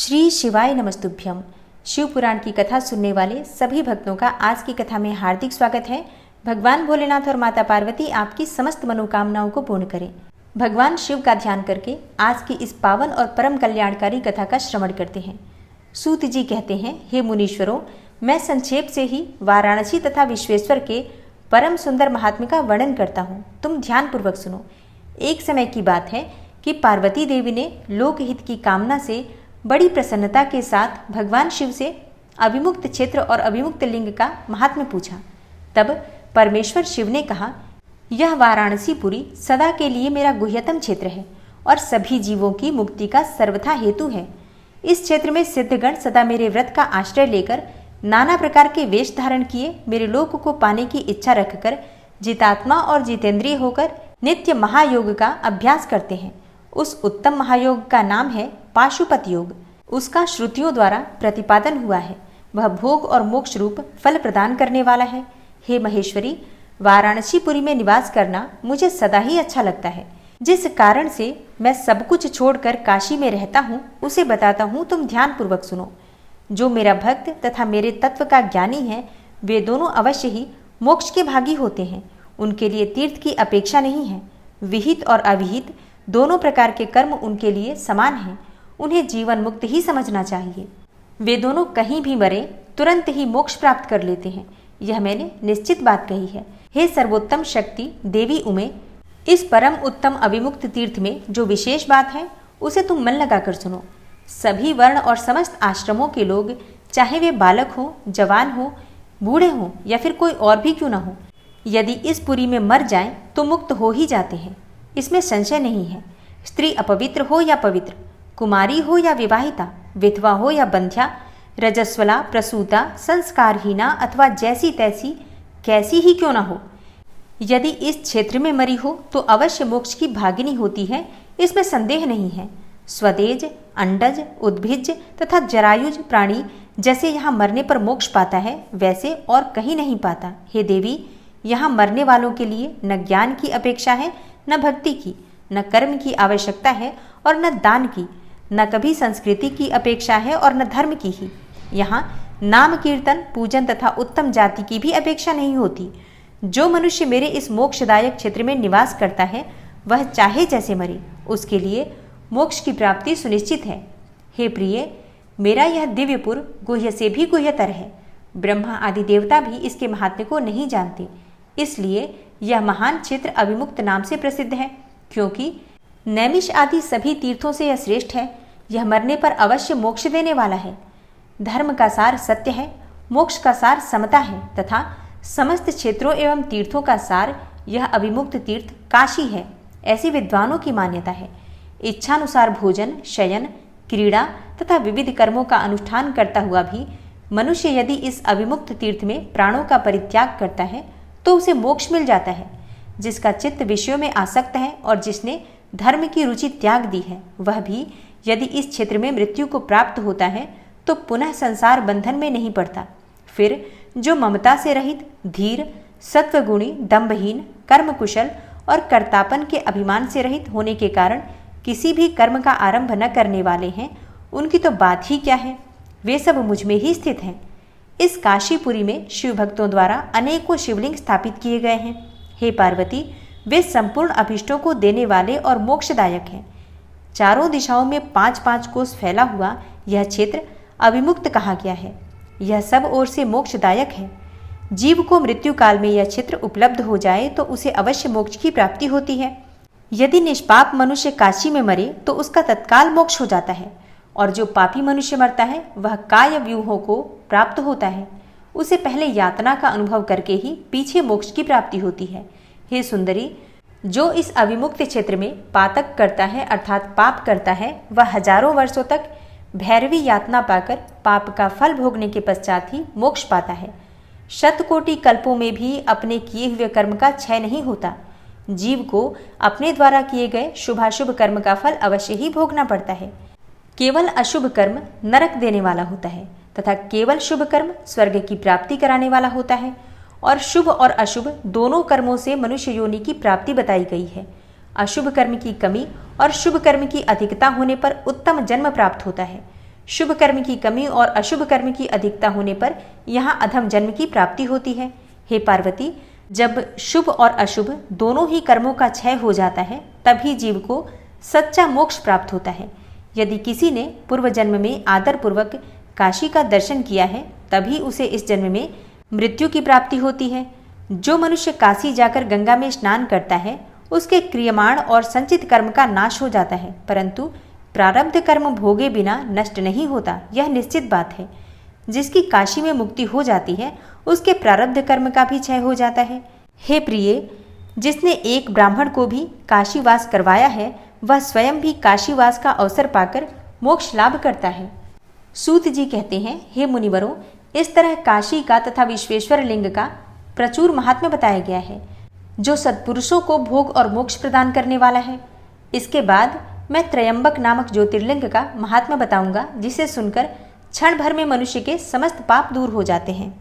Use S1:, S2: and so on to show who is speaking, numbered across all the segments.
S1: श्री शिवाय नमस्तुभ्यम। शिव पुराण की कथा सुनने वाले सभी भक्तों का आज की कथा में हार्दिक स्वागत है। भगवान भोलेनाथ और माता पार्वती आपकी समस्त मनोकामनाओं को पूर्ण करें। भगवान शिव का ध्यान करके आज की इस पावन और परम कल्याणकारी कथा का श्रवण करते हैं। सूत जी कहते हैं, हे मुनीश्वरों, मैं संक्षेप से ही वाराणसी तथा विश्वेश्वर के परम सुंदर महात्म्य का वर्णन करता हूँ, तुम ध्यानपूर्वक सुनो। एक समय की बात है कि पार्वती देवी ने लोकहित की कामना से बड़ी प्रसन्नता के साथ भगवान शिव से अभिमुक्त क्षेत्र और अभिमुक्त लिंग का महात्म्य पूछा। तब परमेश्वर शिव ने कहा, यह वाराणसीपुरी सदा के लिए मेरा गुह्यतम क्षेत्र है और सभी जीवों की मुक्ति का सर्वथा हेतु है। इस क्षेत्र में सिद्धगण सदा मेरे व्रत का आश्रय लेकर नाना प्रकार के वेश धारण किए मेरे लोक को पाने की इच्छा रखकर जितात्मा और जितेंद्रिय होकर नित्य महायोग का अभ्यास करते हैं। उस उत्तम महायोग का नाम है पाशुपत योग। उसका श्रुतियों द्वारा प्रतिपादन हुआ है। वह भोग और मोक्ष रूप फल प्रदान करने वाला है। हे महेश्वरी, वाराणसीपुरी में निवास करना मुझे सदा ही अच्छा लगता है। जिस कारण से मैं सब कुछ छोड़कर काशी में रहता हूँ उसे बताता हूँ, तुम ध्यानपूर्वक सुनो। जो मेरा भक्त तथा मेरे तत्व का ज्ञानी है वे दोनों अवश्य ही मोक्ष के भागी होते हैं। उनके लिए तीर्थ की अपेक्षा नहीं है। विहित और अविहित दोनों प्रकार के कर्म उनके लिए समान हैं। उन्हें जीवन मुक्त ही समझना चाहिए। वे दोनों कहीं भी मरे तुरंत ही मोक्ष प्राप्त कर लेते हैं। यह मैंने निश्चित बात कही है। हे सर्वोत्तम शक्ति देवी उमे, इस परम उत्तम अविमुक्त तीर्थ में जो विशेष बात है उसे तुम मन लगाकर सुनो। सभी वर्ण और समस्त आश्रमों के लोग, चाहे वे बालक हो, जवान हो, बूढ़े हो या फिर कोई और भी क्यों न हो, यदि इस पुरी में मर जाएं तो मुक्त हो ही जाते हैं। इसमें संशय नहीं है। स्त्री अपवित्र हो या पवित्र, कुमारी हो या विवाहिता, विधवा हो या बंध्या, रजस्वला, प्रसूता, संस्कारहीना अथवा जैसी तैसी कैसी ही क्यों न हो, यदि इस क्षेत्र में मरी हो तो अवश्य मोक्ष की भागिनी होती है, इसमें संदेह नहीं है। स्वदेज, अंडज, उद्भिज तथा जरायुज प्राणी जैसे यहाँ मरने पर मोक्ष पाता है वैसे और कहीं नहीं पाता। हे देवी, यहाँ मरने वालों के लिए न ज्ञान की अपेक्षा है, न भक्ति की, न कर्म की आवश्यकता है और न दान की, न कभी संस्कृति की अपेक्षा है और न धर्म की ही। यहाँ नाम कीर्तन, पूजन तथा उत्तम जाति की भी अपेक्षा नहीं होती। जो मनुष्य मेरे इस मोक्षदायक क्षेत्र में निवास करता है वह चाहे जैसे मरे, उसके लिए मोक्ष की प्राप्ति सुनिश्चित है। हे प्रिय, मेरा यह दिव्यपुर गुह्य से भी गुह्यतर है। ब्रह्मा आदि देवता भी इसके महात्म्य को नहीं जानते। इसलिए यह महान क्षेत्र अविमुक्त नाम से प्रसिद्ध है, क्योंकि नैमिष आदि सभी तीर्थों से यह श्रेष्ठ है। यह मरने पर अवश्य मोक्ष देने वाला है। धर्म का सार सत्य है, मोक्ष का सार समता है तथा समस्त क्षेत्रों एवं तीर्थों का सार यह अविमुक्त तीर्थ काशी है, ऐसी विद्वानों की मान्यता है। इच्छानुसार भोजन, शयन, क्रीड़ा तथा विविध कर्मों का अनुष्ठान करता हुआ भी मनुष्य यदि इस अविमुक्त तीर्थ में प्राणों का परित्याग करता है तो उसे मोक्ष मिल जाता है। जिसका चित्त विषयों में आसक्त है और जिसने धर्म की रुचि त्याग दी है, वह भी यदि इस क्षेत्र में मृत्यु को प्राप्त होता है तो पुनः संसार बंधन में नहीं पड़ता। फिर जो ममता से रहित, धीर, सत्वगुणी, दंभहीन, कर्मकुशल और कर्तापन के अभिमान से रहित होने के कारण किसी भी कर्म का आरंभ न करने वाले हैं, उनकी तो बात ही क्या है। वे सब मुझ में ही स्थित हैं। इस काशीपुरी में शिव भक्तों द्वारा अनेकों शिवलिंग स्थापित किए गए हैं। हे पार्वती, वे संपूर्ण अभिष्टों को देने वाले और मोक्षदायक हैं। चारों दिशाओं में 5-5 कोस फैला हुआ यह क्षेत्र अविमुक्त कहा गया है। यह सब ओर से मोक्षदायक है। जीव को मृत्यु काल में यह क्षेत्र उपलब्ध हो जाए तो उसे अवश्य मोक्ष की प्राप्ति होती है। यदि निष्पाप मनुष्य काशी में मरे तो उसका तत्काल मोक्ष हो जाता है, और जो पापी मनुष्य मरता है वह काय व्यूहों को प्राप्त होता है। उसे पहले यातना का अनुभव करके ही पीछे मोक्ष की प्राप्ति होती है। हे सुंदरी, जो इस अविमुक्त क्षेत्र में पातक करता है अर्थात पाप करता है, वह हजारों वर्षों तक भैरवी यातना पाकर पाप का फल भोगने के पश्चात ही मोक्ष पाता है। शतकोटि कल्पों में भी अपने किए हुए कर्म का क्षय नहीं होता। जीव को अपने द्वारा किए गए शुभाशुभ कर्म का फल अवश्य ही भोगना पड़ता है। केवल अशुभ कर्म नरक देने वाला होता है तथा केवल शुभ कर्म स्वर्ग की प्राप्ति कराने वाला होता है। और शुभ और अशुभ दोनों कर्मों से मनुष्य योनि की प्राप्ति बताई गई है। अशुभ कर्म की कमी और शुभ कर्म की अधिकता होने पर उत्तम जन्म प्राप्त होता है। शुभ कर्म की कमी और अशुभ कर्म की अधिकता होने पर यहाँ अधम जन्म की प्राप्ति होती है। हे पार्वती, जब शुभ और अशुभ दोनों ही कर्मों का क्षय हो जाता है तभी जीव को सच्चा मोक्ष प्राप्त होता है। यदि किसी ने पूर्व जन्म में आदर पूर्वक काशी का दर्शन किया है तभी उसे इस जन्म में मृत्यु की प्राप्ति होती है। जो मनुष्य काशी जाकर गंगा में स्नान करता है उसके क्रियमाण और संचित कर्म का नाश हो जाता है, परंतु प्रारब्ध कर्म भोगे बिना नष्ट नहीं होता, यह निश्चित बात है। जिसकी काशी में मुक्ति हो जाती है उसके प्रारब्ध कर्म का भी क्षय हो जाता है। हे प्रिय, जिसने एक ब्राह्मण को भी काशीवास करवाया है वह स्वयं भी काशीवास का अवसर पाकर मोक्ष लाभ करता है। सूत जी कहते हैं, हे मुनिवरों, इस तरह काशी का तथा विश्वेश्वर लिंग का प्रचुर महात्म्य बताया गया है जो सत्पुरुषों को भोग और मोक्ष प्रदान करने वाला है। इसके बाद मैं त्रयंबक नामक ज्योतिर्लिंग का महात्म्य बताऊंगा जिसे सुनकर क्षण भर में मनुष्य के समस्त पाप दूर हो जाते हैं।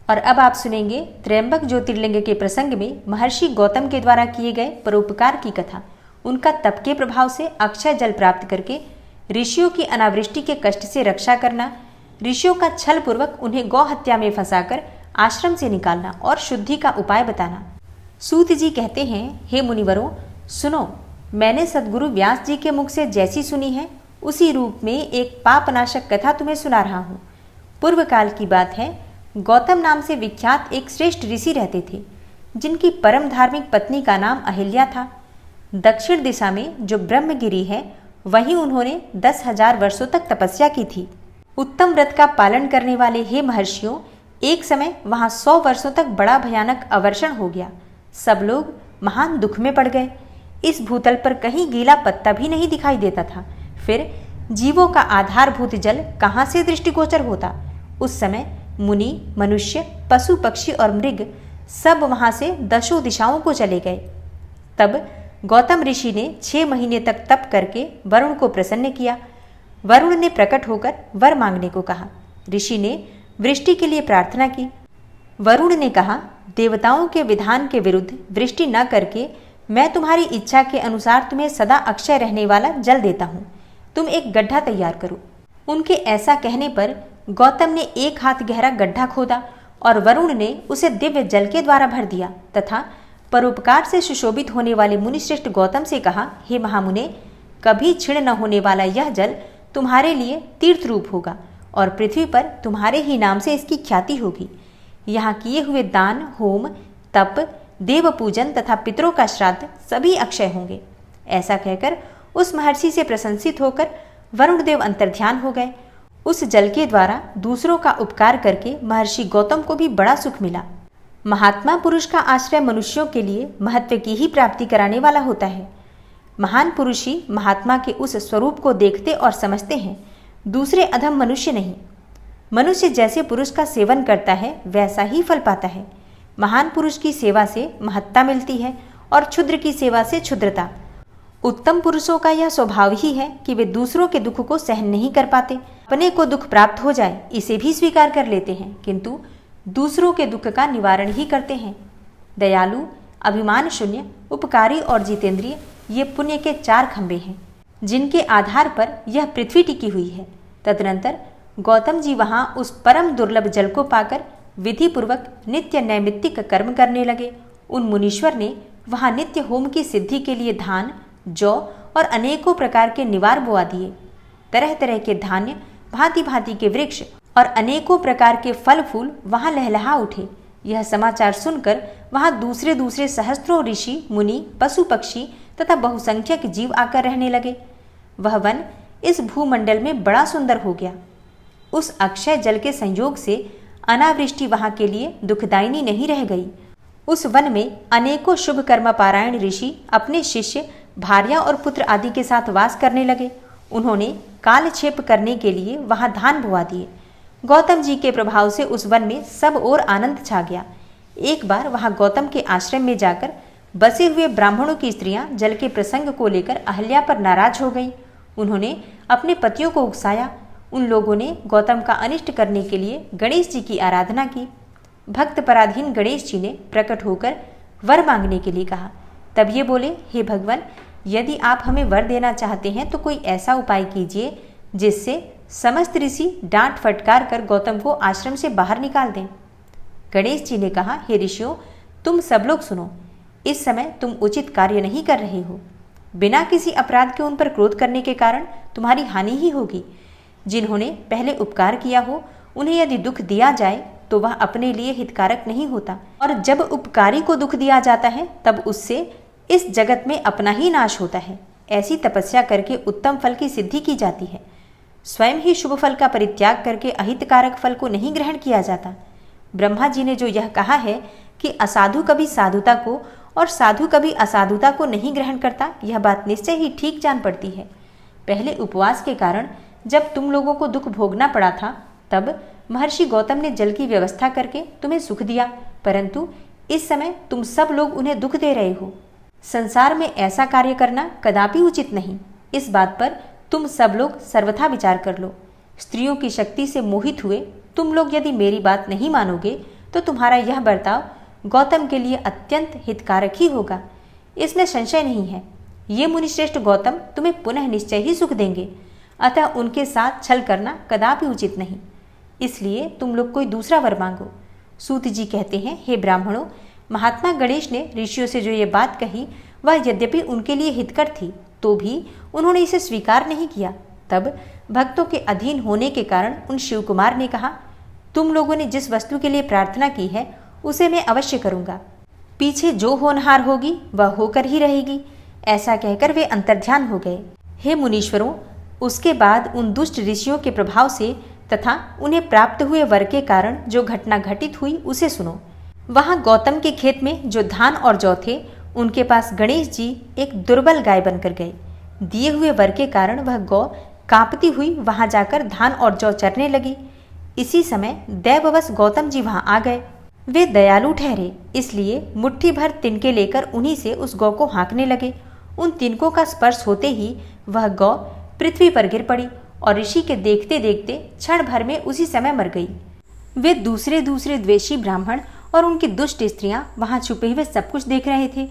S1: और अब आप सुनेंगे त्रयंबक ज्योतिर्लिंग के प्रसंग में महर्षि गौतम के द्वारा किए गए परोपकार की कथा। उनका तप के प्रभाव से अक्षय जल प्राप्त करके ऋषियों की अनावृष्टि के कष्ट से रक्षा करना, ऋषियों का छल पूर्वक उन्हें गौ हत्या में फंसाकर आश्रम से निकालना और शुद्धि का उपाय बताना। सूत जी कहते हैं, हे मुनिवरों, सुनो, मैंने सद्गुरु व्यास जी के मुख से जैसी सुनी है उसी रूप में एक पापनाशक कथा तुम्हें सुना रहा हूँ। पूर्व काल की बात है। गौतम नाम से विख्यात एक श्रेष्ठ ऋषि रहते थे जिनकी परम धार्मिक पत्नी का नाम अहिल्या था। दक्षिण दिशा में जो ब्रह्मगिरी है वहीं उन्होंने 10,000 वर्षों तक तपस्या की थी। उत्तम व्रत का पालन करने वाले हे महर्षियों, एक समय वहां 100 वर्षों तक बड़ा भयानक अवर्षण हो गया। सब लोग महान दुख में पड़ गए। इस भूतल पर कहीं गीला पत्ता भी नहीं दिखाई देता था। फिर जीवों का आधारभूत जल कहाँ से दृष्टिगोचर होता। उस समय मुनि, मनुष्य, पशु, पक्षी और मृग सब वहां से 10 दिशाओं को चले गए। तब गौतम ऋषि ने 6 महीने तक तप करके वरुण को प्रसन्न किया। वरुण ने प्रकट होकर वर मांगने को कहा। ऋषि ने वृष्टि के लिए प्रार्थना की। वरुण ने कहा, देवताओं के विधान के विरुद्ध वृष्टि न करके मैं तुम्हारी इच्छा के अनुसार तुम्हें सदा अक्षय रहने वाला जल देता हूँ। तुम एक गड्ढा तैयार करो। उनके ऐसा कहने पर गौतम ने 1 हाथ गहरा गड्ढा खोदा और वरुण ने उसे दिव्य जल के द्वारा भर दिया तथा परोपकार से सुशोभित होने वाले मुनिश्रेष्ठ गौतम से कहा, हे महामुने, कभी क्षीण न होने वाला यह जल तुम्हारे लिए तीर्थ रूप होगा और पृथ्वी पर तुम्हारे ही नाम से इसकी ख्याति होगी। यहाँ किए हुए दान, होम, तप, देव पूजन तथा पितरों का श्राद्ध सभी अक्षय होंगे। ऐसा कहकर उस महर्षि से प्रशंसित होकर वरुण देव अंतर्ध्यान हो गए। उस जल के द्वारा दूसरों का उपकार करके महर्षि गौतम को भी बड़ा सुख मिला। महात्मा पुरुष का आश्रय मनुष्यों के लिए महत्व की ही प्राप्ति कराने वाला होता है। महान पुरुष ही महात्मा के उस स्वरूप को देखते और समझते हैं, दूसरे अधम मनुष्य नहीं। मनुष्य जैसे पुरुष का सेवन करता है वैसा ही फल पाता है। महान पुरुष की सेवा से महत्ता मिलती है और क्षुद्र की सेवा से क्षुद्रता। उत्तम पुरुषों का यह स्वभाव ही है कि वे दूसरों के दुख को सहन नहीं कर पाते। अपने को दुख प्राप्त हो जाए इसे भी स्वीकार कर लेते हैं, किंतु दूसरों के दुख का निवारण ही करते हैं। दयालु, अभिमान शून्य, उपकारी और जितेंद्रिय ये पुण्य के 4 खंभे हैं जिनके आधार पर यह पृथ्वी टिकी हुई है। तदनंतर गौतम जी वहां उस परम दुर्लभ जल को पाकर विधि पूर्वक नित्य नैमित्तिक कर्म करने लगे। उन मुनीश्वर ने वहां नित्य होम की सिद्धि के लिए धान, जौ और अनेकों प्रकार के निवार बोआ दिए। तरह तरह के धान्य, भांति भांति के वृक्ष और अनेकों प्रकार के फल फूल वहां लहलहा उठे। यह समाचार सुनकर वहां दूसरे दूसरे सहस्त्रों ऋषि, मुनि, पशु पक्षी तथा बहुसंख्यक जीव आकर रहने लगे। वह वन इस भूमंडल में बड़ा सुंदर हो गया। उस अक्षय जल के संयोग से अनावृष्टि वहां के लिए दुखदायिनी नहीं रह गई। उस वन में अनेकों शुभ कर्म पारायण ऋषि अपने शिष्य, भार्या और पुत्र आदि के साथ वास करने लगे। उन्होंने कालक्षेप करने के लिए वहां धान बोआ दिए। गौतम जी के प्रभाव से उस वन में सब ओर आनंद छा गया। एक बार वहां गौतम के आश्रम में जाकर बसे हुए ब्राह्मणों की स्त्रियां जल के प्रसंग को लेकर अहल्या पर नाराज हो गईं। उन्होंने अपने पतियों को उकसाया। उन लोगों ने गौतम का अनिष्ट करने के लिए गणेश जी की आराधना की। भक्त पराधीन गणेश जी ने प्रकट होकर वर मांगने के लिए कहा। तब ये बोले, हे भगवान, यदि आप हमें वर देना चाहते हैं तो कोई ऐसा उपाय कीजिए जिससे समस्त ऋषि डांट फटकार कर गौतम को आश्रम से बाहर निकाल दें। गणेश जी ने कहा, हे ऋषियों, तुम सब लोग सुनो, इस समय तुम उचित कार्य नहीं कर रहे हो। बिना किसी अपराध के उन पर क्रोध करने के कारण तुम्हारी हानि ही होगी। जिन्होंने पहले उपकार किया हो उन्हें यदि दुख दिया जाए तो वह अपने लिए हितकारक नहीं होता, और जब उपकारी को दुख दिया जाता है तब उससे इस जगत में अपना ही नाश होता है। ऐसी तपस्या करके उत्तम फल की सिद्धि की जाती है। स्वयं ही शुभ फल का परित्याग करके अहितकारक फल को नहीं ग्रहण किया जाता। ब्रह्मा जी ने जो यह कहा है कि असाधु कभी साधुता को और साधु कभी असाधुता को नहीं ग्रहण करता, यह बात निश्चय ही ठीक जान पड़ती है। पहले उपवास के कारण जब तुम लोगों को दुख भोगना पड़ा था, तब महर्षि गौतम ने जल की व्यवस्था करके तुम्हें सुख दिया, परंतु इस समय तुम सब लोग उन्हें दुख दे रहे हो। संसार में ऐसा कार्य करना कदापि उचित नहीं। इस बात पर तुम सब लोग सर्वथा विचार कर लो। स्त्रियों की शक्ति से मोहित हुए तुम लोग यदि मेरी बात नहीं मानोगे तो तुम्हारा यह बर्ताव गौतम के लिए अत्यंत हितकारक ही होगा, इसमें संशय नहीं है। ये मुनिश्रेष्ठ गौतम तुम्हें पुनः निश्चय ही सुख देंगे, अतः उनके साथ छल करना कदापि उचित नहीं। इसलिए तुम लोग कोई दूसरा वर मांगो। सूत जी कहते हैं, हे ब्राह्मणों, महात्मा गणेश ने ऋषियों से जो ये बात कही वह यद्यपि उनके लिए हितकर थी तो भी उन्होंने इसे स्वीकार नहीं किया। तब भक्तों के अधीन होने के कारण उन शिव कुमार ने कहा, तुम लोगों ने जिस वस्तु के लिए प्रार्थना की है उसे मैं अवश्य करूंगा। पीछे जो होनहार होगी वह होकर ही रहेगी। ऐसा कहकर वे अंतर्ध्यान हो गए। हे मुनीश्वरों, उसके बाद उन दुष्ट ऋषियों के प्रभाव से तथा उन्हें प्राप्त हुए वर के कारण जो घटना घटित हुई उसे सुनो। वहां गौतम के खेत में जो धान और जौ थे, उनके पास गणेश जी एक दुर्बल गाय बनकर गए। दिए हुए वर के कारण वह गौ कांपती हुई वहां जाकर धान और जौ चरने लगी। इसी समय दैववश गौतम जी वहां आ गए। वे दयालु ठहरे, इसलिए मुट्ठी भर तिनके लेकर उन्हीं से उस गौ को हाँकने लगे। उन तिनकों का स्पर्श होते ही वह गौ पृथ्वी पर गिर पड़ी और ऋषि के देखते देखते क्षण भर में उसी समय मर गई। वे दूसरे द्वेषी ब्राह्मण और उनकी दुष्ट स्त्रियां वहां छुपे हुए सब कुछ देख रहे थे।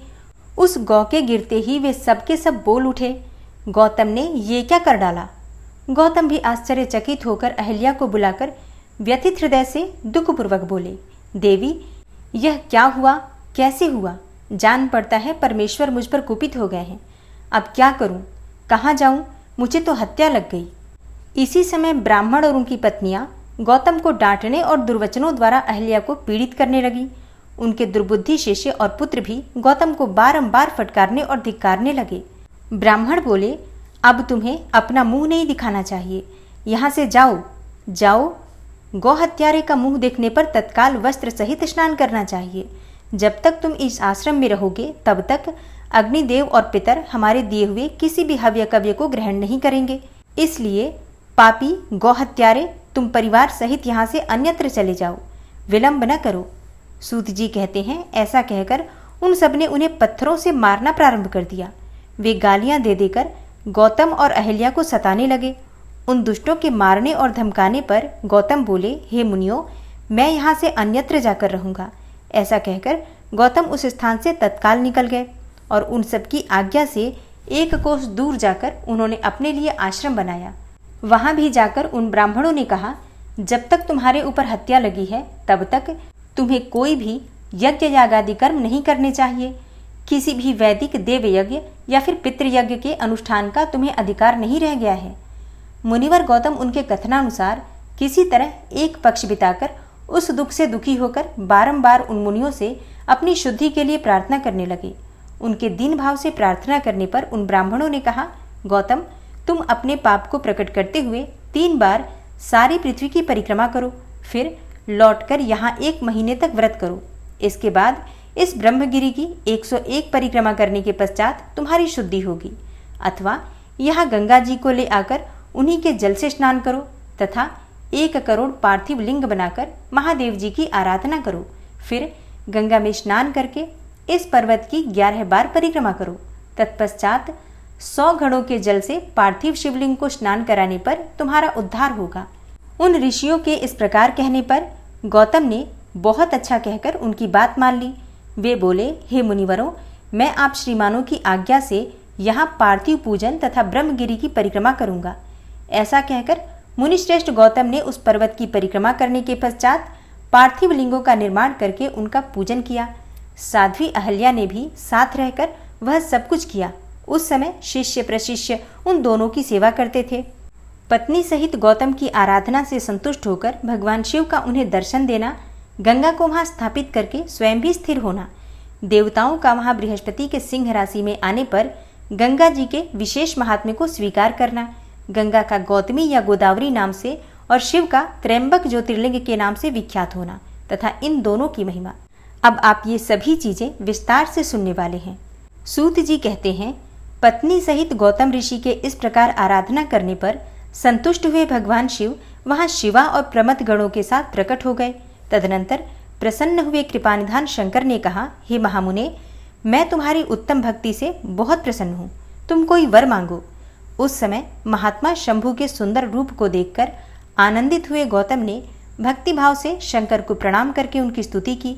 S1: उस गौ के गिरते ही वे सबके सब बोल उठे, गौतम ने ये क्या कर डाला। गौतम भी आश्चर्यचकित होकर अहल्या को बुलाकर व्यथित हृदय से दुखपूर्वक बोले, देवी, यह क्या हुआ, कैसे हुआ। जान पड़ता है परमेश्वर मुझ पर कुपित हो गए हैं। अब क्या करूं, कहाँ जाऊं, मुझे तो हत्या लग गई। इसी समय ब्राह्मण और उनकी पत्नियां गौतम को डांटने और दुर्वचनों द्वारा अहल्या को पीड़ित करने लगी। उनके दुर्बुद्धि शिष्य और पुत्र भी गौतम को बारंबार फटकारने और धिक्कारने लगे। ब्राह्मण बोले, अब तुम्हें अपना मुंह नहीं दिखाना चाहिए, यहाँ से जाओ जाओ। गौ हत्यारे का मुंह देखने पर तत्काल वस्त्र सहित स्नान करना चाहिए। जब तक तुम इस आश्रम में रहोगे तब तक अग्निदेव और पितर हमारे दिए हुए किसी भी हव्य कव्य को ग्रहण नहीं करेंगे। इसलिए पापी गौ हत्यारे, तुम परिवार सहित यहाँ से अन्यत्र चले जाओ, विलंब न करो। सूत जी कहते हैं, ऐसा कहकर उन सब ने उन्हें पत्थरों से मारना प्रारंभ कर दिया। वे गालियां दे देकर गौतम और अहल्या को सताने लगे। उन दुष्टों के मारने और धमकाने पर गौतम बोले, हे मुनियों, मैं यहाँ से अन्यत्र जाकर रहूँगा। ऐसा कहकर गौतम उस स्थान से तत्काल निकल गए और उन सबकी आज्ञा से 1 कोस दूर जाकर उन्होंने अपने लिए आश्रम बनाया। वहां भी जाकर उन ब्राह्मणों ने कहा, जब तक तुम्हारे ऊपर हत्या लगी है तब तक तुम्हें कोई भी यज्ञ यागादि कर्म नहीं करने चाहिए। किसी भी वैदिक देव यज्ञ या फिर पितृयज्ञ के अनुष्ठान का तुम्हें अधिकार नहीं रह गया है। मुनिवर गौतम उनके कथनानुसार किसी तरह एक पक्ष बिताकर उस दुख से दुखी होकर बारंबार उन मुनियों से अपनी शुद्धि के लिए प्रार्थना करने लगे। उनके दीन भाव से प्रार्थना करने पर उन ब्राह्मणों ने कहा, गौतम, तुम अपने पाप को प्रकट करते हुए 3 बार सारी पृथ्वी की परिक्रमा करो, फिर लौटकर यहाँ 1 महीने तक व्रत करो। इसके बाद इस ब्रह्मगिरि की 101 परिक्रमा करने के पश्चात तुम्हारी शुद्धि होगी। अथवा यहाँ गंगा जी को ले आकर उन्हीं के जल से स्नान करो तथा 1 करोड़ पार्थिव लिंग बनाकर महादेव जी की आराधना करो। फिर गंगा में स्नान करके इस पर्वत की 11 बार परिक्रमा करो। तत्पश्चात 100 घड़ों के जल से पार्थिव शिवलिंग को स्नान कराने पर तुम्हारा उद्धार होगा। उन ऋषियों के इस प्रकार कहने पर गौतम ने बहुत अच्छा कहकर उनकी बात मान ली। वे बोले, हे मुनिवरों, मैं आप श्रीमानों की आज्ञा से यहाँ पार्थिव पूजन तथा ब्रह्मगिरि की परिक्रमा करूँगा। ऐसा कहकर मुनिश्रेष्ठ गौतम ने उस पर्वत की परिक्रमा करने के पश्चात पार्थिव लिंगों का निर्माण करके उनका पूजन किया। साध्वी अहल्या ने भी साथ रहकर वह सब कुछ किया। उस समय शिष्य प्रशिष्य उन दोनों की सेवा करते थे। पत्नी सहित गौतम की आराधना से संतुष्ट होकर भगवान शिव का उन्हें दर्शन देना, गंगा को वहां स्थापित करके स्वयं भी स्थिर होना, देवताओं का वहां बृहस्पति के सिंह राशि में आने पर गंगा जी के विशेष महात्म्य को स्वीकार करना, गंगा का गौतमी या गोदावरी नाम से और शिव का त्रयंबक ज्योतिर्लिंग के नाम से विख्यात होना तथा इन दोनों की महिमा। अब आप ये सभी चीजें विस्तार से सुनने वाले हैं। सूत जी कहते हैं, पत्नी सहित गौतम ऋषि के इस प्रकार आराधना करने पर संतुष्ट हुए भगवान शिव वहां शिवा और प्रमथ गणों के साथ प्रकट हो गए। तदनंतर प्रसन्न हुए कृपानिधान शंकर ने कहा, हे महामुने, मैं तुम्हारी उत्तम भक्ति से बहुत प्रसन्न हूँ, तुम कोई वर मांगो। उस समय महात्मा शंभु के सुंदर रूप को देखकर आनंदित हुए गौतम ने भक्ति भाव से शंकर को प्रणाम करके उनकी स्तुति की।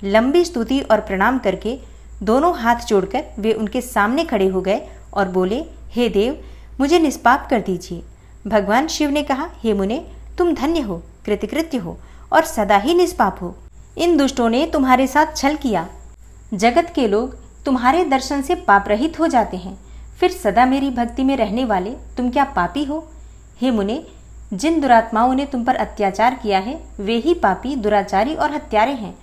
S1: लंबी स्तुति और प्रणाम करके दोनों हाथ जोड़कर वे उनके सामने खड़े हो गए और बोले, हे देव, मुझे निष्पाप कर दीजिए। भगवान शिव ने कहा, हे मुने, तुम धन्य हो, कृतकृत्य हो और सदा ही निष्पाप हो। इन दुष्टों ने तुम्हारे साथ छल किया। जगत के लोग तुम्हारे दर्शन से पाप रहित हो जाते हैं, फिर सदा मेरी भक्ति में रहने वाले तुम क्या पापी हो? हे मुने, जिन दुरात्माओं ने तुम पर अत्याचार किया है वे ही पापी, दुराचारी और हत्यारे हैं।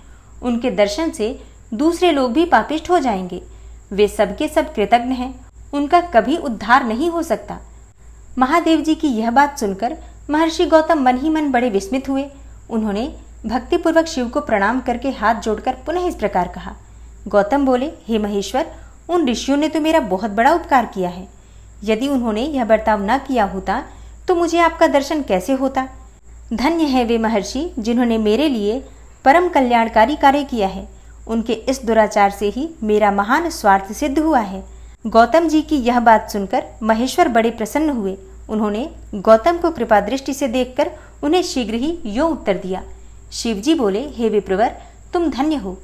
S1: उनके दर्शन से दूसरे लोग भी पापिष्ट हो जाएंगे। वे सबके सब कृतज्ञ हैं, उनका कभी उद्धार नहीं हो सकता। महादेव जी की यह बात सुनकर महर्षि गौतम मन ही मन बड़े विस्मित हुए। उन्होंने भक्तिपूर्वक शिव को प्रणाम करके हाथ जोड़कर पुनः इस प्रकार कहा। गौतम बोले, हे महेश्वर, उन ऋषियों ने तो मेरा बहुत बड़ा उपकार किया है। यदि उन्होंने यह बर्ताव न किया होता तो मुझे आपका दर्शन कैसे होता? धन्य है वे महर्षि जिन्होंने मेरे लिए परम कल्याणकारी कार्य किया है। उनके इस दुराचार से ही मेरा महान स्वार्थ सिद्ध हुआ है। गौतम जी की यह बात सुनकर महेश्वर बड़े प्रसन्न हुए। उन्होंने गौतम को कृपा दृष्टि से देखकर उन्हें शीघ्र ही यो उत्तर दिया। शिवजी बोले, हे विप्रवर, तुम धन्य हो,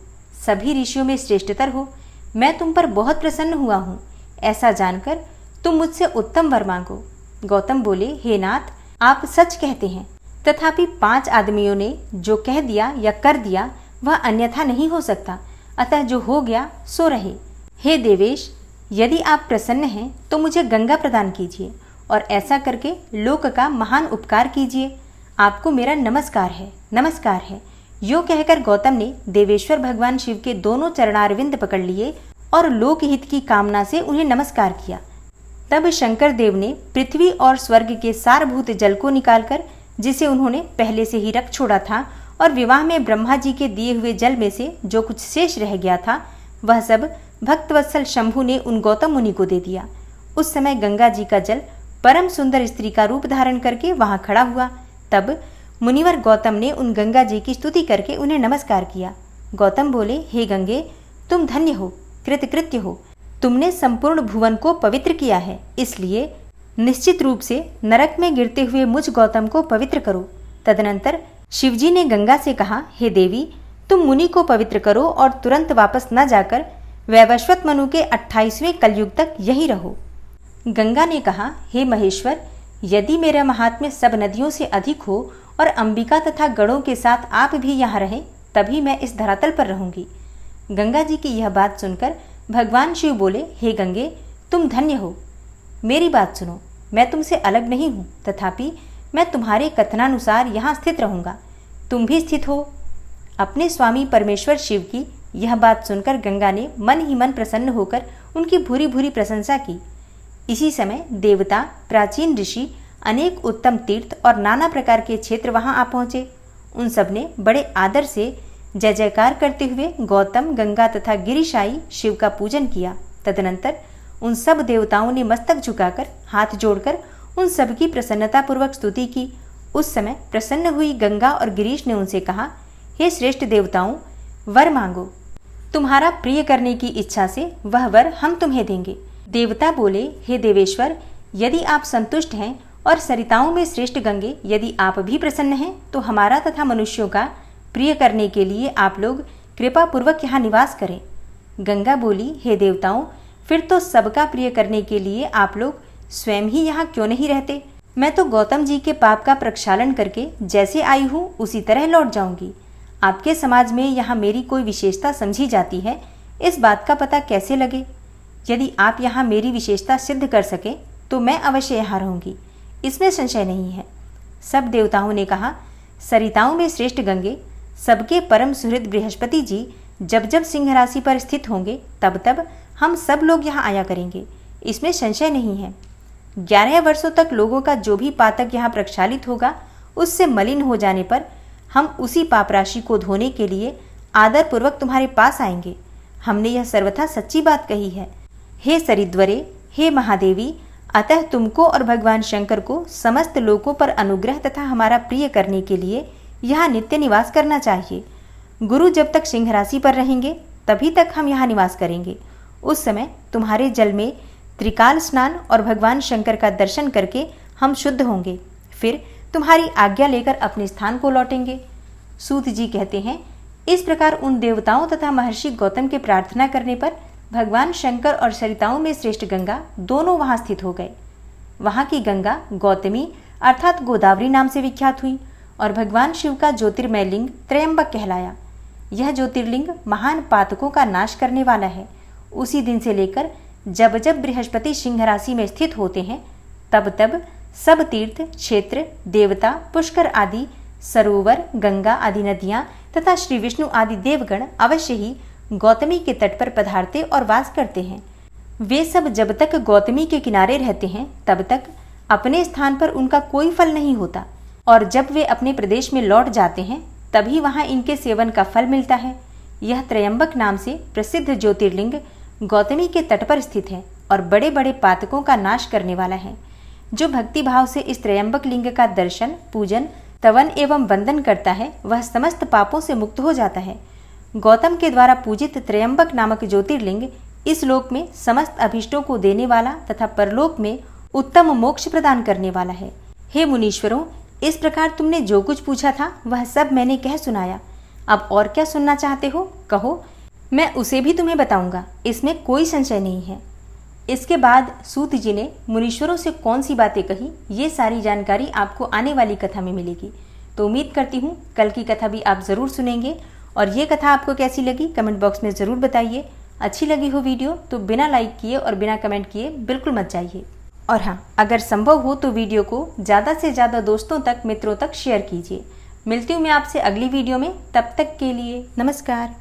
S1: सभी ऋषियों में श्रेष्ठतर हो। मैं तुम पर बहुत प्रसन्न हुआ हूँ। ऐसा जानकर तुम मुझसे उत्तम वर मांगो। गौतम बोले, हे नाथ, आप सच कहते हैं, तथापि 5 आदमियों ने जो कह दिया या कर दिया वह अन्यथा नहीं हो सकता, अतः जो हो गया सो रहे। हे देवेश, यदि आप प्रसन्न हैं तो मुझे गंगा प्रदान कीजिए और ऐसा करके लोक का महान उपकार कीजिए। आपको मेरा नमस्कार है, नमस्कार है। यो कहकर गौतम ने देवेश्वर भगवान शिव के दोनों चरणारविंद पकड़ लिए और लोकहित की कामना से उन्हें नमस्कार किया। तब शंकर देव ने पृथ्वी और स्वर्ग के सारभूत जल को निकालकर, जिसे उन्होंने पहले से ही रख छोड़ा था, और विवाह में ब्रह्मा जी के दिए हुए जल में से जो कुछ शेष रह गया था वह सब भक्तवत्सल शंभु ने उन गौतम मुनि को दे दिया। उस समय गंगा जी का जल परम सुंदर स्त्री का रूप धारण करके वहां खड़ा हुआ। तब मुनिवर गौतम ने उन गंगा जी की स्तुति करके उन्हें नमस्कार किया। गौतम बोले, हे गंगे, तुम धन्य हो, कृतकृत्य हो। तुमने संपूर्ण भुवन को पवित्र किया है, इसलिए निश्चित रूप से नरक में गिरते हुए मुझ गौतम को पवित्र करो। तदनंतर शिवजी ने गंगा से कहा, हे देवी, तुम मुनि को पवित्र करो और तुरंत वापस न जाकर वैवस्वत मनु के 28वें कलयुग तक यही रहो। गंगा ने कहा, हे महेश्वर, यदि मेरा महात्म्य सब नदियों से अधिक हो और अंबिका तथा गणों के साथ आप भी यहाँ रहें, तभी मैं इस धरातल पर रहूंगी। गंगा जी की यह बात सुनकर भगवान शिव बोले, हे गंगे, तुम धन्य हो। मेरी बात सुनो, मैं तुमसे अलग नहीं हूँ, तथापि मैं तुम्हारे कथनानुसार यहाँ स्थित रहूंगा। तुम भी स्थित हो। अपने स्वामी परमेश्वर शिव की यह बात सुनकर गंगा ने मन ही मन प्रसन्न होकर उनकी भूरी भूरी प्रशंसा की। इसी समय देवता, प्राचीन ऋषि, अनेक उत्तम तीर्थ और नाना प्रकार के क्षेत्र वहां आ पहुंचे। उन सब ने बड़े आदर से जय जयकार करते हुए गौतम, गंगा तथा गिरिशाई शिव का पूजन किया। तदनंतर उन सब देवताओं ने मस्तक झुकाकर हाथ जोड़कर उन सब की प्रसन्नतापूर्वक स्तुति की। उस समय प्रसन्न हुई गंगा और गिरीश ने उनसे कहा, हे श्रेष्ठ देवताओं, वर मांगो। तुम्हारा प्रिय करने की इच्छा से वह वर हम तुम्हें देंगे। देवता बोले, हे देवेश्वर, यदि आप संतुष्ट हैं और सरिताओं में श्रेष्ठ गंगे, यदि आप भी प्रसन्न हैं तो हमारा तथा मनुष्यों का प्रिय करने के लिए आप लोग कृपा पूर्वक यहाँ निवास करें। गंगा बोली, हे देवताओं, फिर तो सबका प्रिय करने के लिए आप लोग स्वयं ही यहाँ क्यों नहीं रहते? मैं तो गौतम जी के पाप का प्रक्षालन करके जैसे आई हूँ उसी तरह लौट जाऊंगी। आपके समाज में यहाँ मेरी कोई विशेषता समझी जाती है, इस बात का पता कैसे लगे? यदि आप यहाँ मेरी विशेषता सिद्ध कर सके तो मैं अवश्य यहाँ रहूँगी, इसमें संशय नहीं है। सब देवताओं ने कहा, सरिताओं में श्रेष्ठ गंगे, सबके परम सुहृद बृहस्पति जी जब जब सिंह राशि पर स्थित होंगे तब तब हम सब लोग यहाँ आया करेंगे, इसमें संशय नहीं है। 11 वर्षों तक लोगों का जो भी पातक यहाँ प्रक्षालित होगा उससे मलिन हो जाने पर हम उसी पाप राशि को धोने के लिए आदरपूर्वक तुम्हारे पास आएंगे। हमने यह सर्वथा सच्ची बात कही है। हे सरिद्वरे, हे महादेवी, अतः तुमको और भगवान शंकर को समस्त लोकों पर अनुग्रह तथा हमारा प्रिय करने के लिए यहाँ नित्य निवास करना चाहिए। गुरु जब तक सिंह राशि पर रहेंगे तभी तक हम यहाँ निवास करेंगे। उस समय तुम्हारे जल में त्रिकाल स्नान और भगवान शंकर का दर्शन करके हम शुद्ध होंगे, फिर तुम्हारी आज्ञा लेकर अपने स्थान को लौटेंगे। सूत जी कहते हैं, इस प्रकार उन देवताओं तथा महर्षि गौतम के प्रार्थना करने पर भगवान शंकर और सरिताओं में श्रेष्ठ गंगा दोनों वहां स्थित हो गए। वहां की गंगा गौतमी अर्थात गोदावरी नाम से विख्यात हुई और भगवान शिव का ज्योतिर्मय लिंग त्रयंबक कहलाया। यह ज्योतिर्लिंग महान पातकों का नाश करने वाला है। उसी दिन से लेकर जब जब बृहस्पति सिंह राशि में स्थित होते हैं तब तब सब तीर्थ क्षेत्र, देवता, पुष्कर आदि सरोवर, गंगा आदि नदियां तथा श्री विष्णु आदि देवगण अवश्य ही गौतमी के तट पर पधारते और वास करते हैं। वे सब जब तक गौतमी के किनारे रहते हैं तब तक अपने स्थान पर उनका कोई फल नहीं होता, और जब वे अपने प्रदेश में लौट जाते हैं तभी वहां इनके सेवन का फल मिलता है। यह त्रयंबक नाम से प्रसिद्ध ज्योतिर्लिंग गौतमी के तट पर स्थित है और बड़े बड़े पातकों का नाश करने वाला है। जो भक्ति भाव से इस त्रयंबक लिंग का दर्शन, पूजन, तवन एवं वंदन करता है वह समस्त पापों से मुक्त हो जाता है। गौतम के द्वारा पूजित त्रयंबक नामक ज्योतिर्लिंग इस लोक में समस्त अभीष्टों को देने वाला तथा परलोक में उत्तम मोक्ष प्रदान करने वाला है। हे मुनीश्वरों, इस प्रकार तुमने जो कुछ पूछा था वह सब मैंने कह सुनाया। अब और क्या सुनना चाहते हो कहो, मैं उसे भी तुम्हें बताऊंगा, इसमें कोई संशय नहीं है। इसके बाद सूत जी ने मुनीश्वरों से कौन सी बातें कही, ये सारी जानकारी आपको आने वाली कथा में मिलेगी। तो उम्मीद करती हूँ कल की कथा भी आप ज़रूर सुनेंगे। और ये कथा आपको कैसी लगी कमेंट बॉक्स में ज़रूर बताइए। अच्छी लगी हो वीडियो तो बिना लाइक किए और बिना कमेंट किए बिल्कुल मत जाइए। और हाँ, अगर संभव हो तो वीडियो को ज़्यादा से ज़्यादा दोस्तों तक, मित्रों तक शेयर कीजिए। मिलती हूँ मैं आपसे अगली वीडियो में, तब तक के लिए नमस्कार।